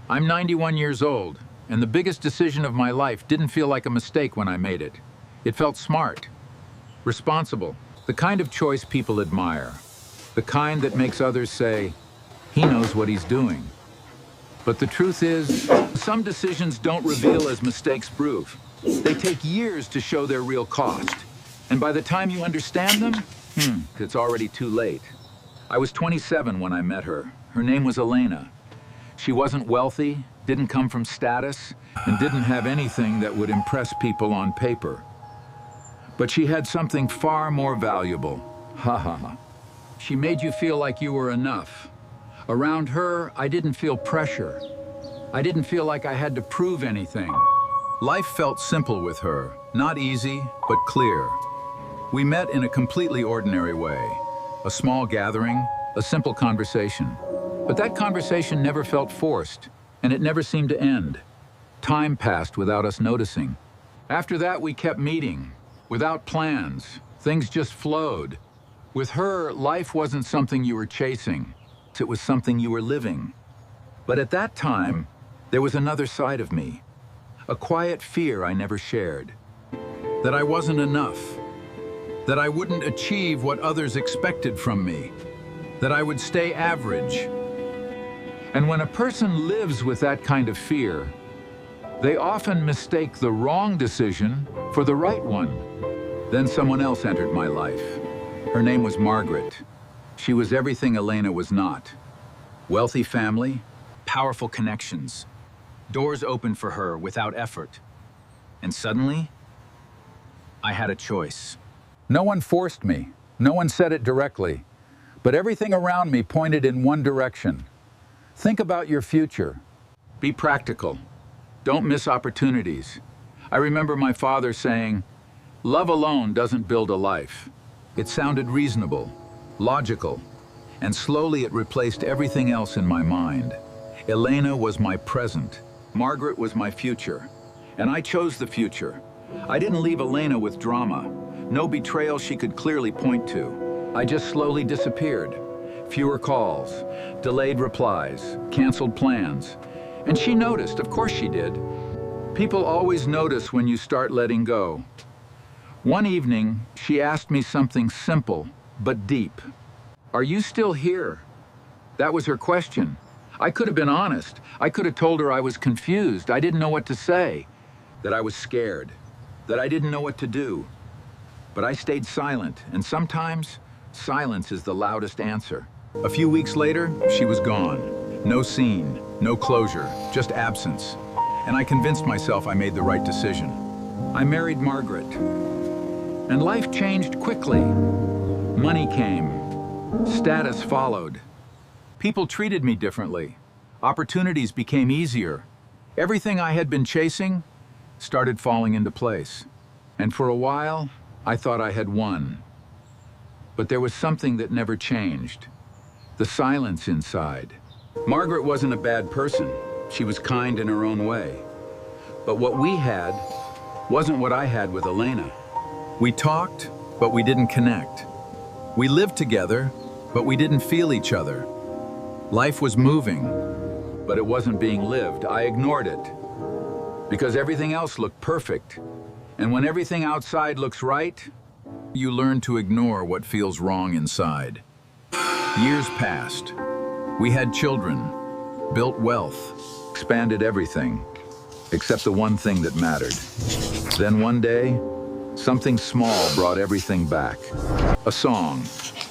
I'm 91 years old, and the biggest decision of my life didn't feel like a mistake when I made it. It felt smart, responsible, the kind of choice people admire, the kind that makes others say, he knows what he's doing. But the truth is, some decisions don't reveal as mistakes prove. They take years to show their real cost. And by the time you understand them, it's already too late. I was 27 when I met her. Her name was Elena. She wasn't wealthy, didn't come from status, and didn't have anything that would impress people on paper. But she had something far more valuable. Ha ha ha. She made you feel like you were enough. Around her, I didn't feel pressure. I didn't feel like I had to prove anything. Life felt simple with her, not easy, but clear. We met in a completely ordinary way. A small gathering, a simple conversation. But that conversation never felt forced, and it never seemed to end. Time passed without us noticing. After that, we kept meeting, without plans. Things just flowed. With her, life wasn't something you were chasing. It was something you were living. But at that time, there was another side of me. A quiet fear I never shared. That I wasn't enough. That I wouldn't achieve what others expected from me. That I would stay average. And when a person lives with that kind of fear, they often mistake the wrong decision for the right one. Then someone else entered my life. Her name was Margaret. She was everything Elena was not. Wealthy family, powerful connections. Doors opened for her without effort. And suddenly, I had a choice. No one forced me. No one said it directly. But everything around me pointed in one direction. Think about your future. Be practical. Don't miss opportunities. I remember my father saying, "Love alone doesn't build a life." It sounded reasonable, logical, and slowly it replaced everything else in my mind. Elena was my present. Margaret was my future. And I chose the future. I didn't leave Elena with drama. No betrayal she could clearly point to. I just slowly disappeared. Fewer calls, delayed replies, canceled plans. And she noticed, of course she did. People always notice when you start letting go. One evening, she asked me something simple, but deep. "Are you still here?" That was her question. I could have been honest. I could have told her I was confused. I didn't know what to say. That I was scared. That I didn't know what to do. But I stayed silent, and sometimes, silence is the loudest answer. A few weeks later, she was gone. No scene, no closure, just absence. And I convinced myself I made the right decision. I married Margaret. And life changed quickly. Money came. Status followed. People treated me differently. Opportunities became easier. Everything I had been chasing started falling into place. And for a while, I thought I had won. But there was something that never changed. The silence inside. Margaret wasn't a bad person. She was kind in her own way. But what we had wasn't what I had with Elena. We talked, but we didn't connect. We lived together, but we didn't feel each other. Life was moving, but it wasn't being lived. I ignored it because everything else looked perfect. And when everything outside looks right, you learn to ignore what feels wrong inside. Years passed. We had children, built wealth, expanded everything, except the one thing that mattered. Then one day, something small brought everything back. A song,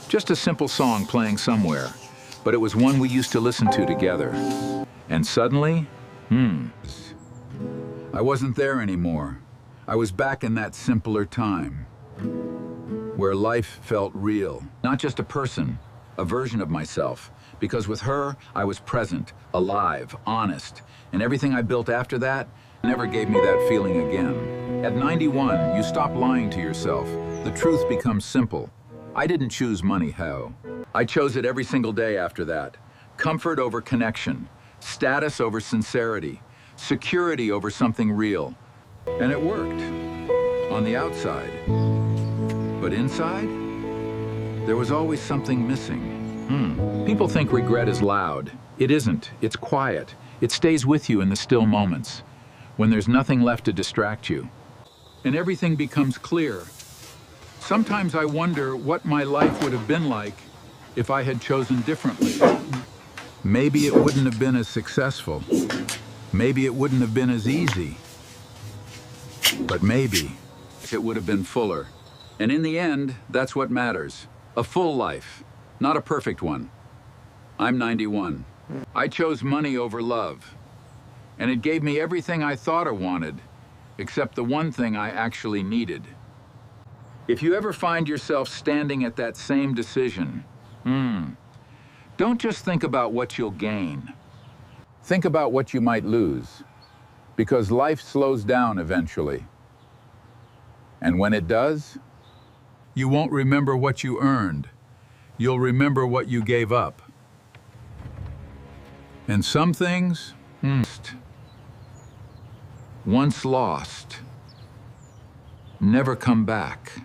just a simple song playing somewhere, but it was one we used to listen to together. And suddenly, I wasn't there anymore. I was back in that simpler time, where life felt real. Not just a person, a version of myself. Because with her, I was present, alive, honest. And everything I built after that never gave me that feeling again. At 91, you stop lying to yourself. The truth becomes simple. I didn't choose money, how? I chose it every single day after that. Comfort over connection, status over sincerity, security over something real. And it worked, on the outside. But inside, there was always something missing. People think regret is loud. It isn't. It's quiet. It stays with you in the still moments, when there's nothing left to distract you. And everything becomes clear. Sometimes I wonder what my life would have been like if I had chosen differently. Maybe it wouldn't have been as successful. Maybe it wouldn't have been as easy. But maybe it would have been fuller. And in the end, that's what matters. A full life, not a perfect one. I'm 91. I chose money over love. And it gave me everything I thought I wanted, except the one thing I actually needed. If you ever find yourself standing at that same decision, don't just think about what you'll gain. Think about what you might lose, because life slows down eventually. And when it does, you won't remember what you earned. You'll remember what you gave up. And some things, once lost, never come back.